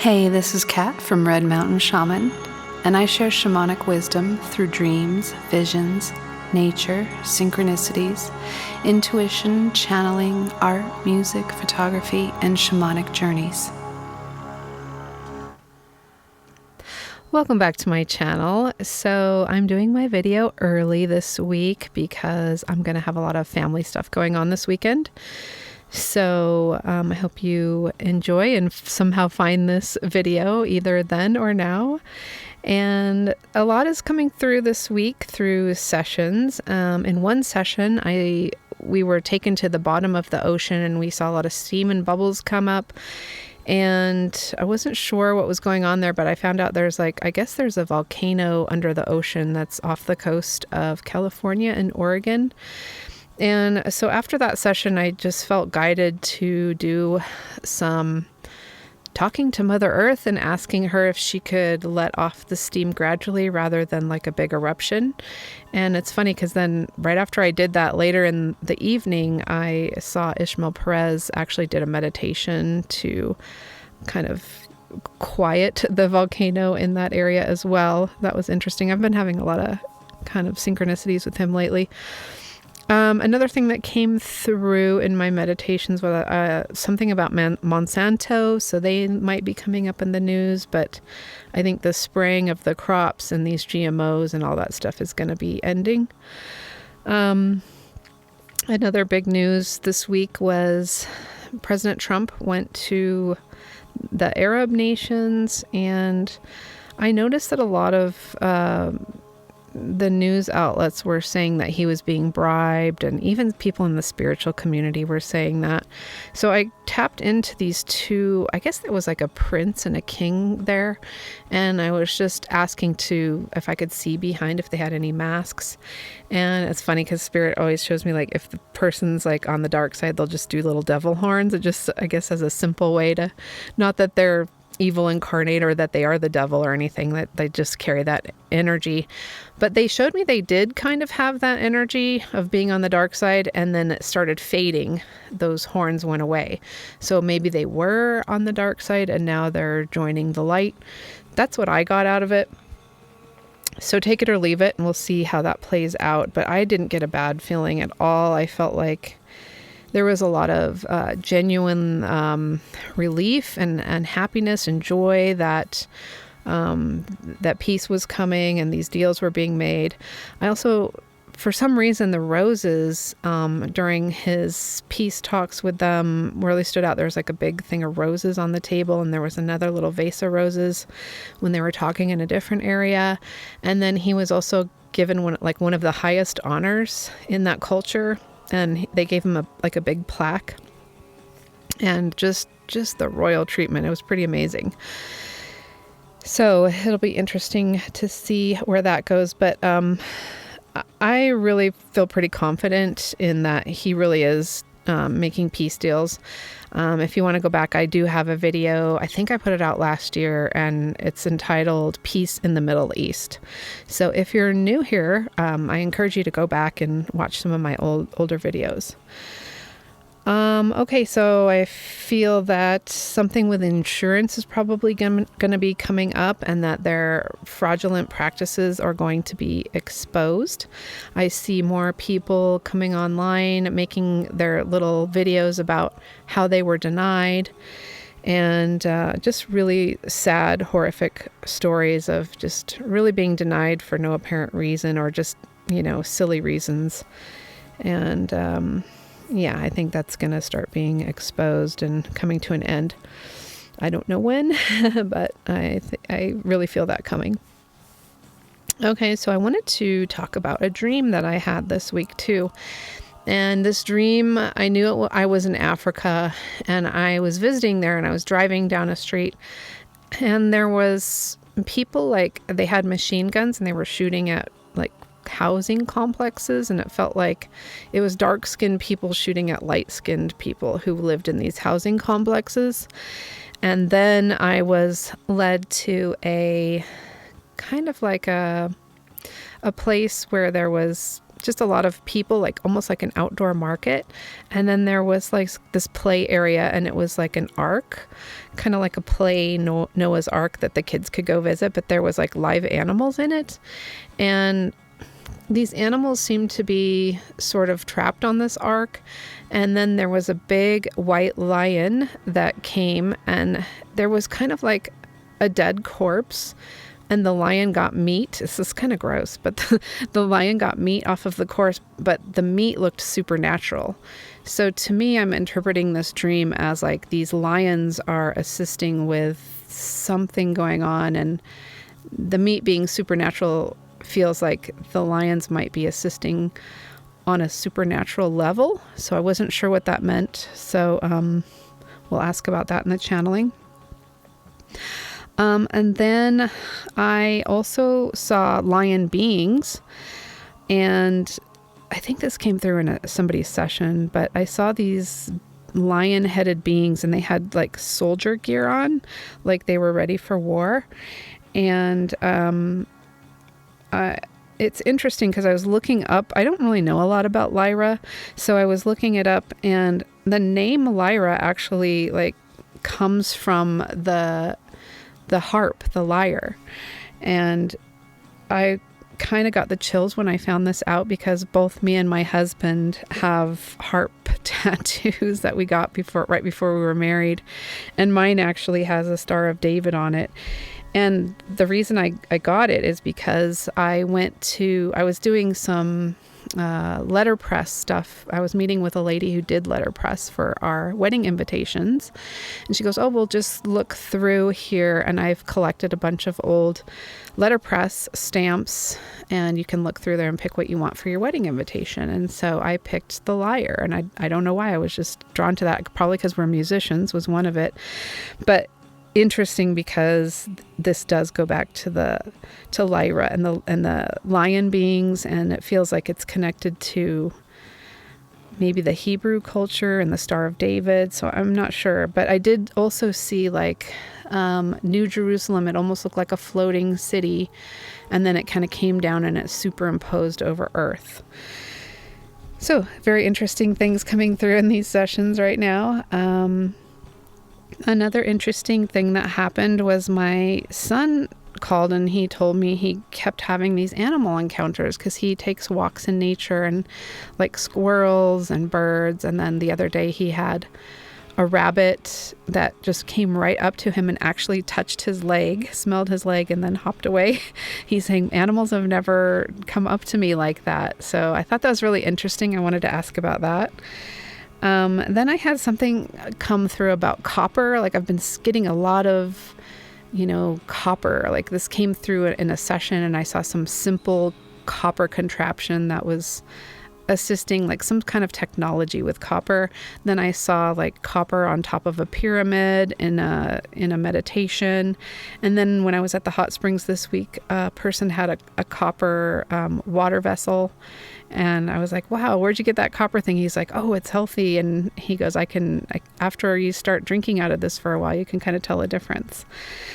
Hey, this is Kat from Red Mountain Shaman, and I share shamanic wisdom through dreams, visions, nature, synchronicities, intuition, channeling, art, music, photography, and shamanic journeys. Welcome back to my channel. So I'm doing my video early this week because I'm going to have a lot of family stuff going on this weekend. So I hope you enjoy and somehow find this video either then or now. And a lot is coming through this week through sessions. In one session, we were taken to the bottom of the ocean and we saw a lot of steam and bubbles come up. And I wasn't sure what was going on there, but I found out there's a volcano under the ocean that's off the coast of California and Oregon. And so after that session, I just felt guided to do some talking to Mother Earth and asking her if she could let off the steam gradually rather than like a big eruption. And it's funny because then right after I did that, later in the evening, I saw Ishmael Perez actually did a meditation to kind of quiet the volcano in that area as well. That was interesting. I've been having a lot of kind of synchronicities with him lately. Another thing that came through in my meditations was something about Monsanto. So they might be coming up in the news, but I think the spraying of the crops and these GMOs and all that stuff is going to be ending. Another big news this week was President Trump went to the Arab nations, and I noticed that a lot of the news outlets were saying that he was being bribed, and even people in the spiritual community were saying that. So I tapped into these two, I guess there was like a prince and a king there, and I was just asking if I could see behind if they had any masks. And it's funny because Spirit always shows me like if the person's like on the dark side, they'll just do little devil horns. It just, I guess, as a simple way to, not that they're evil incarnate or that they are the devil or anything, that they just carry that energy. But they showed me they did kind of have that energy of being on the dark side, and then it started fading. Those horns went away. So maybe they were on the dark side and now they're joining the light. That's what I got out of it. So take it or leave it, and we'll see how that plays out. But I didn't get a bad feeling at all. I felt like there was a lot of genuine relief and happiness and joy that that peace was coming and these deals were being made. I also, for some reason, the roses during his peace talks with them really stood out. There was like a big thing of roses on the table, and there was another little vase of roses when they were talking in a different area. And then he was also given one of the highest honors in that culture. And they gave him a big plaque, and just the royal treatment. It was pretty amazing. So it'll be interesting to see where that goes. But I really feel pretty confident in that he really is making peace deals. If you want to go back, I do have a video. I think I put it out last year, and it's entitled Peace in the Middle East. So if you're new here, I encourage you to go back and watch some of my older videos. Okay, so I feel that something with insurance is probably going to be coming up, and that their fraudulent practices are going to be exposed. I see more people coming online making their little videos about how they were denied, and just really sad, horrific stories of just really being denied for no apparent reason, or just, silly reasons. And yeah, I think that's going to start being exposed and coming to an end. I don't know when, but I really feel that coming. Okay, so I wanted to talk about a dream that I had this week too. And this dream, I knew I was in Africa, and I was visiting there, and I was driving down a street, and there was people, they had machine guns, and they were shooting at housing complexes, and it felt like it was dark-skinned people shooting at light-skinned people who lived in these housing complexes. And then I was led to a kind of like a place where there was just a lot of people, like almost like an outdoor market. And then there was like this play area, and it was like an ark, kind of like a play Noah's Ark that the kids could go visit, but there was like live animals in it. And these animals seemed to be sort of trapped on this ark. And then there was a big white lion that came, and there was kind of like a dead corpse, and the lion got meat. This is kind of gross, but the lion got meat off of the corpse, but the meat looked supernatural. So to me, I'm interpreting this dream as like these lions are assisting with something going on, and the meat being supernatural feels like the lions might be assisting on a supernatural level. So I wasn't sure what that meant. So we'll ask about that in the channeling. And then I also saw lion beings, and I think this came through in somebody's session, but I saw these lion-headed beings, and they had like soldier gear on, like they were ready for war. And it's interesting because I was looking up, I don't really know a lot about Lyra, so I was looking it up, and the name Lyra actually like comes from the harp, the lyre. And I kind of got the chills when I found this out, because both me and my husband have harp tattoos that we got right before we were married. And mine actually has a Star of David on it. And the reason I got it is because I was doing some letterpress stuff. I was meeting with a lady who did letterpress for our wedding invitations. And she goes, oh, we'll just look through here. And I've collected a bunch of old letterpress stamps, and you can look through there and pick what you want for your wedding invitation. And so I picked the lyre, and I don't know why. I was just drawn to that. Probably because we're musicians was one of it. But interesting, because this does go back to Lyra and the lion beings, and it feels like it's connected to maybe the Hebrew culture and the Star of David. So I'm not sure, but I did also see like New Jerusalem. It almost looked like a floating city, and then it kind of came down and it superimposed over Earth. So very interesting things coming through in these sessions right now. Another interesting thing that happened was my son called, and he told me he kept having these animal encounters because he takes walks in nature, and like squirrels and birds. And then the other day he had a rabbit that just came right up to him and actually touched his leg, smelled his leg, and then hopped away. He's saying animals have never come up to me like that. So I thought that was really interesting. I wanted to ask about that. Then I had something come through about copper. Like I've been getting a lot of, copper. Like this came through in a session, and I saw some simple copper contraption that was assisting like some kind of technology with copper. Then I saw like copper on top of a pyramid in a meditation. And then when I was at the hot springs this week, a person had a copper water vessel. And I was like, wow, where'd you get that copper thing? He's like, oh, it's healthy. And he goes, after you start drinking out of this for a while, you can kind of tell a difference.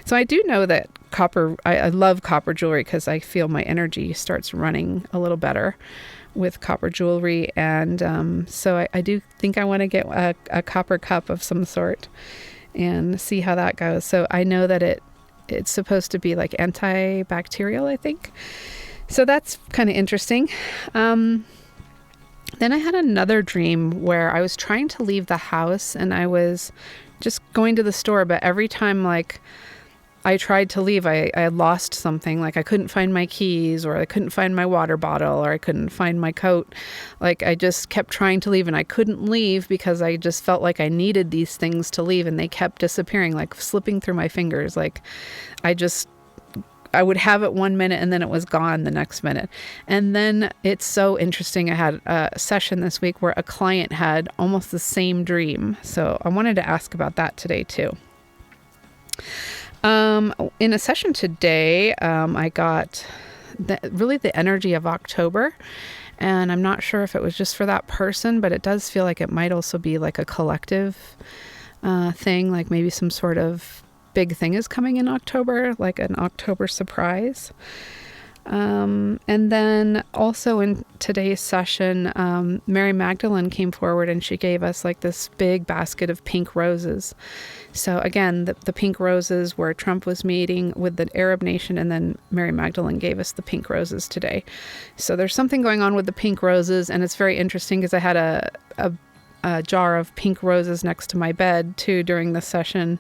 So I do know that copper, I love copper jewelry because I feel my energy starts running a little better with copper jewelry. And so I do think I want to get a copper cup of some sort and see how that goes. So I know that it's supposed to be like antibacterial, I think. So that's kind of interesting. Then I had another dream where I was trying to leave the house, and I was just going to the store, but every time like I tried to leave, I lost something. Like I couldn't find my keys, or I couldn't find my water bottle, or I couldn't find my coat. Like I just kept trying to leave, and I couldn't leave because I just felt like I needed these things to leave, and they kept disappearing, like slipping through my fingers. Like I would have it 1 minute and then it was gone the next minute. And then it's so interesting. I had a session this week where a client had almost the same dream. So I wanted to ask about that today too. In a session today, I got the energy of October. And I'm not sure if it was just for that person, but it does feel like it might also be like a collective thing, like maybe some sort of big thing is coming in October, like an October surprise. And then also in today's session, Mary Magdalene came forward and she gave us like this big basket of pink roses. So again, the pink roses where Trump was meeting with the Arab nation, and then Mary Magdalene gave us the pink roses today. So there's something going on with the pink roses, and it's very interesting because I had a jar of pink roses next to my bed too during the session,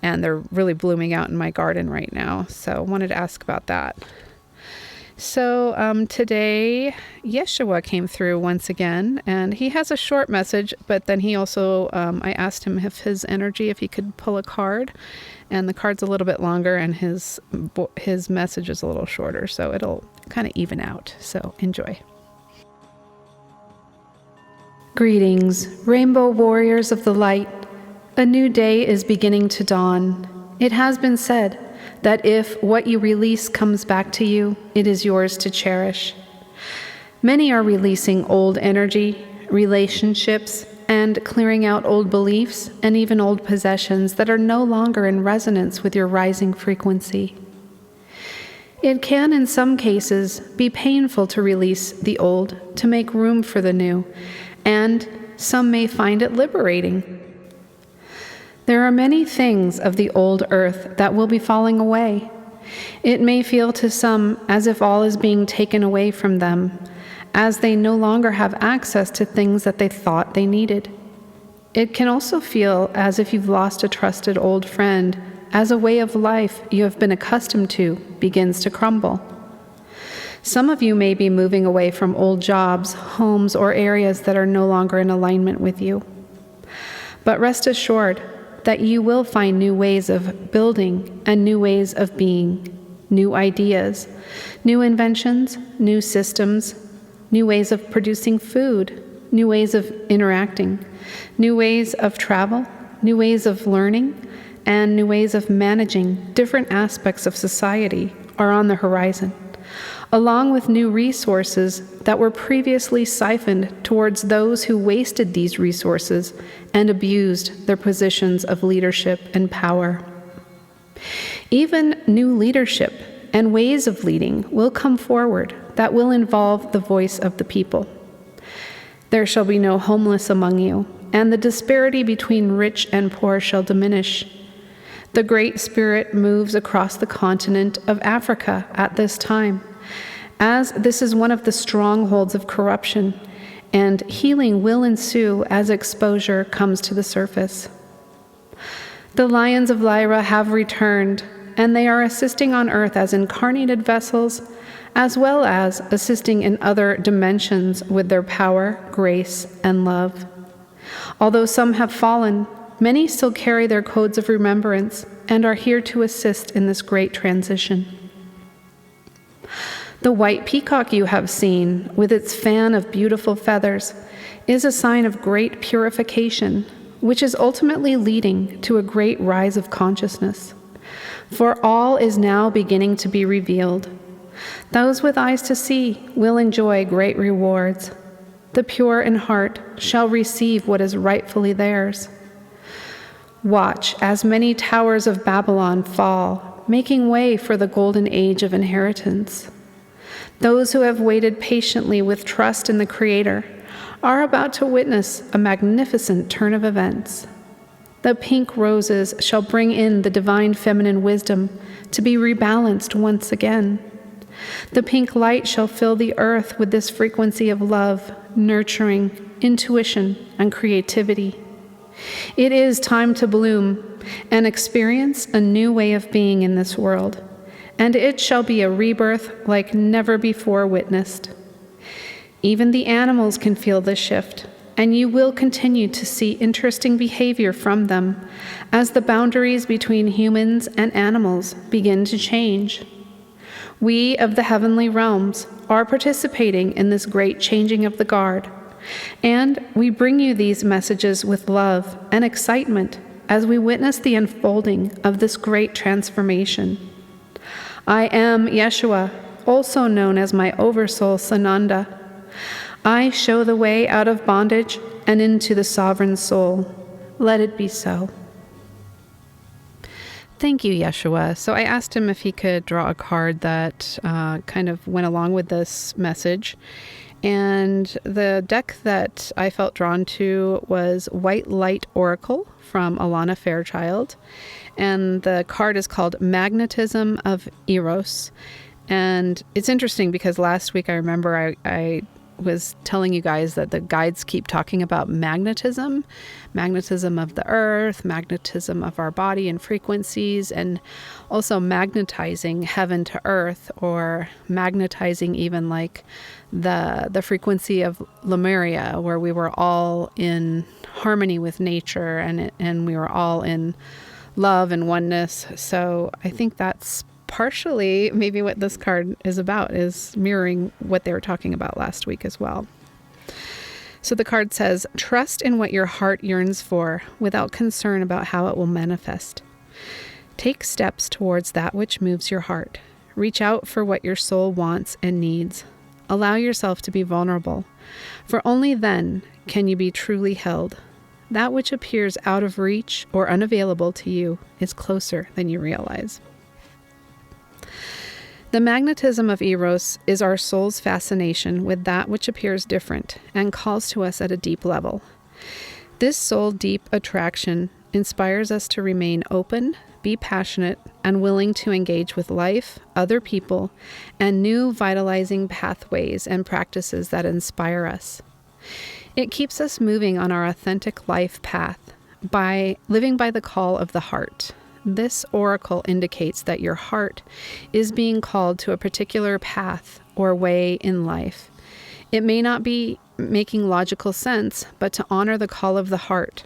and they're really blooming out in my garden right now. So I wanted to ask about that. So today, Yeshua came through once again, and he has a short message, but then he also, I asked him if he could pull a card, and the card's a little bit longer, and his message is a little shorter, so it'll kind of even out. So enjoy. Greetings, rainbow warriors of the light. A new day is beginning to dawn. It has been said that if what you release comes back to you, it is yours to cherish. Many are releasing old energy, relationships, and clearing out old beliefs and even old possessions that are no longer in resonance with your rising frequency. It can, in some cases, be painful to release the old to make room for the new, and some may find it liberating. There are many things of the old earth that will be falling away. It may feel to some as if all is being taken away from them, as they no longer have access to things that they thought they needed. It can also feel as if you've lost a trusted old friend, as a way of life you have been accustomed to begins to crumble. Some of you may be moving away from old jobs, homes, or areas that are no longer in alignment with you. But rest assured that you will find new ways of building and new ways of being, new ideas, new inventions, new systems, new ways of producing food, new ways of interacting, new ways of travel, new ways of learning, and new ways of managing different aspects of society are on the horizon, along with new resources that were previously siphoned towards those who wasted these resources and abused their positions of leadership and power. Even new leadership and ways of leading will come forward that will involve the voice of the people. There shall be no homeless among you, and the disparity between rich and poor shall diminish. The Great Spirit moves across the continent of Africa at this time, as this is one of the strongholds of corruption, and healing will ensue as exposure comes to the surface. The Lions of Lyra have returned, and they are assisting on earth as incarnated vessels, as well as assisting in other dimensions with their power, grace, and love. Although some have fallen, many still carry their codes of remembrance and are here to assist in this great transition. The white peacock you have seen, with its fan of beautiful feathers, is a sign of great purification, which is ultimately leading to a great rise of consciousness. For all is now beginning to be revealed. Those with eyes to see will enjoy great rewards. The pure in heart shall receive what is rightfully theirs. Watch as many towers of Babylon fall, making way for the golden age of inheritance. Those who have waited patiently with trust in the Creator are about to witness a magnificent turn of events. The pink roses shall bring in the divine feminine wisdom to be rebalanced once again. The pink light shall fill the earth with this frequency of love, nurturing, intuition, and creativity. It is time to bloom and experience a new way of being in this world, and it shall be a rebirth like never before witnessed. Even the animals can feel this shift, and you will continue to see interesting behavior from them as the boundaries between humans and animals begin to change. We of the heavenly realms are participating in this great changing of the guard, and we bring you these messages with love and excitement as we witness the unfolding of this great transformation. I am Yeshua, also known as my Oversoul Sananda. I show the way out of bondage and into the sovereign soul. Let it be so. Thank you, Yeshua. So I asked him if he could draw a card that kind of went along with this message. And the deck that I felt drawn to was White Light Oracle from Alana Fairchild. And the card is called Magnetism of Eros. And it's interesting because last week I remember I was telling you guys that the guides keep talking about magnetism of the earth, magnetism of our body and frequencies, and also magnetizing heaven to earth, or magnetizing even like the frequency of Lemuria, where we were all in harmony with nature and we were all in love and oneness. So I think that's partially maybe what this card is about, is mirroring what they were talking about last week as well. So the card says, trust in what your heart yearns for without concern about how it will manifest. Take steps towards that which moves your heart. Reach out for what your soul wants and needs. Allow yourself to be vulnerable, for only then can you be truly held. That which appears out of reach or unavailable to you is closer than you realize. The magnetism of Eros is our soul's fascination with that which appears different and calls to us at a deep level. This soul-deep attraction inspires us to remain open, be passionate, and willing to engage with life, other people, and new vitalizing pathways and practices that inspire us. It keeps us moving on our authentic life path by living by the call of the heart. This oracle indicates that your heart is being called to a particular path or way in life. It may not be making logical sense, but to honor the call of the heart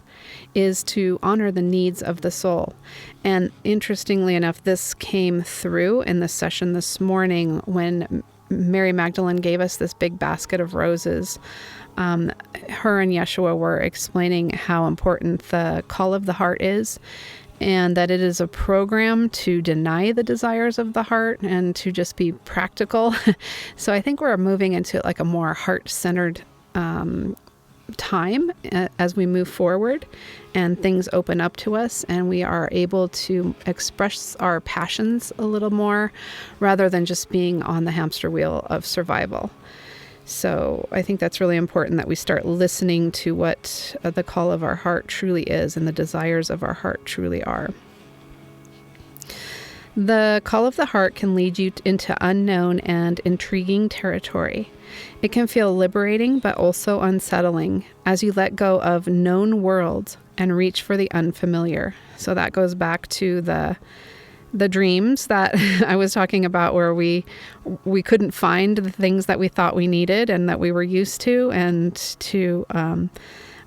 is to honor the needs of the soul. And interestingly enough, this came through in the session this morning when Mary Magdalene gave us this big basket of roses. Her and Yeshua were explaining how important the call of the heart is, and that it is a program to deny the desires of the heart and to just be practical. So I think we're moving into like a more heart-centered time as we move forward and things open up to us and we are able to express our passions a little more rather than just being on the hamster wheel of survival. So I think that's really important that we start listening to what the call of our heart truly is and the desires of our heart truly are. The call of the heart can lead you into unknown and intriguing territory. It can feel liberating but also unsettling as you let go of known worlds and reach for the unfamiliar. So that goes back to the dreams that I was talking about, where we couldn't find the things that we thought we needed and that we were used to. And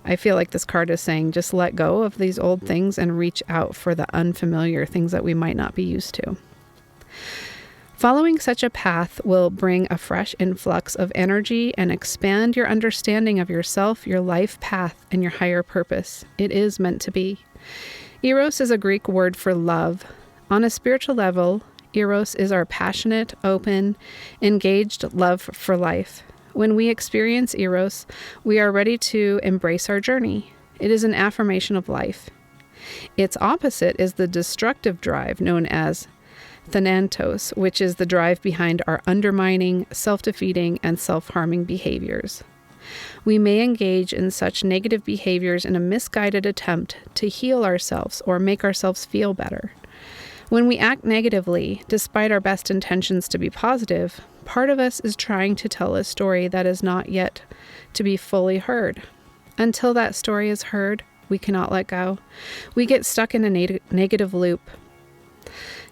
I feel like this card is saying, just let go of these old things and reach out for the unfamiliar things that we might not be used to. Following such a path will bring a fresh influx of energy and expand your understanding of yourself, your life path, and your higher purpose. It is meant to be. Eros is a Greek word for love. On a spiritual level, Eros is our passionate, open, engaged love for life. When we experience Eros, we are ready to embrace our journey. It is an affirmation of life. Its opposite is the destructive drive known as Thanatos, which is the drive behind our undermining, self-defeating, and self-harming behaviors. We may engage in such negative behaviors in a misguided attempt to heal ourselves or make ourselves feel better. When we act negatively, despite our best intentions to be positive, part of us is trying to tell a story that is not yet to be fully heard. Until that story is heard, we cannot let go. We get stuck in a negative loop.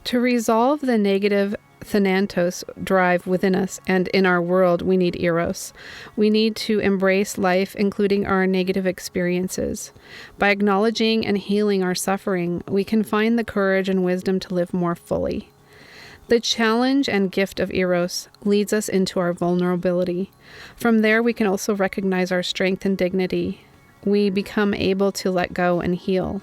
To resolve the negative Thanatos drive within us and in our world, we need Eros. We need to embrace life, including our negative experiences. By acknowledging and healing our suffering, we can find the courage and wisdom to live more fully. The challenge and gift of Eros leads us into our vulnerability. From there, we can also recognize our strength and dignity. We become able to let go and heal.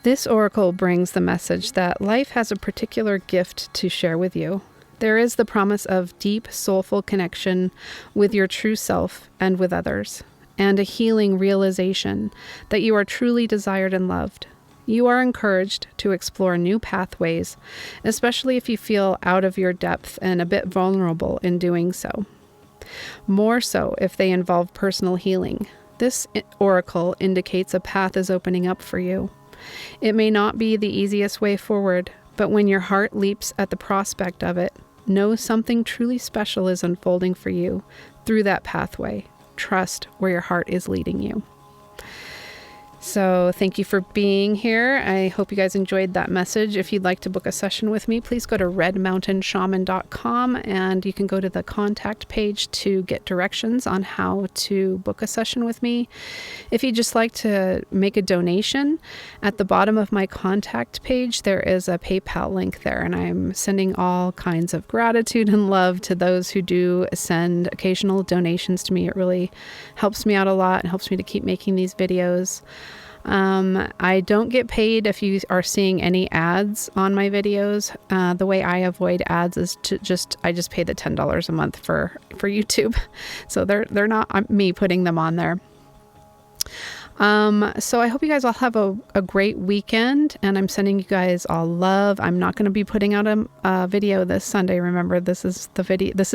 This oracle brings the message that life has a particular gift to share with you. There is the promise of deep, soulful connection with your true self and with others, and a healing realization that you are truly desired and loved. You are encouraged to explore new pathways, especially if you feel out of your depth and a bit vulnerable in doing so. More so if they involve personal healing. This oracle indicates a path is opening up for you. It may not be the easiest way forward, but when your heart leaps at the prospect of it, know something truly special is unfolding for you through that pathway. Trust where your heart is leading you. So thank you for being here. I hope you guys enjoyed that message. If you'd like to book a session with me, please go to redmountainshaman.com and you can go to the contact page to get directions on how to book a session with me. If you'd just like to make a donation, at the bottom of my contact page, there is a PayPal link there, and I'm sending all kinds of gratitude and love to those who do send occasional donations to me. It really helps me out a lot and helps me to keep making these videos. I don't get paid if you are seeing any ads on my videos. The way I avoid ads is I just pay the $10 a month for YouTube. So they're not me putting them on there. So I hope you guys all have a great weekend, and I'm sending you guys all love. I'm not going to be putting out a video this Sunday. Remember, this is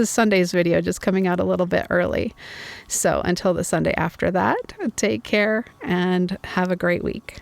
Sunday's video, just coming out a little bit early. So until the Sunday after that, take care and have a great week.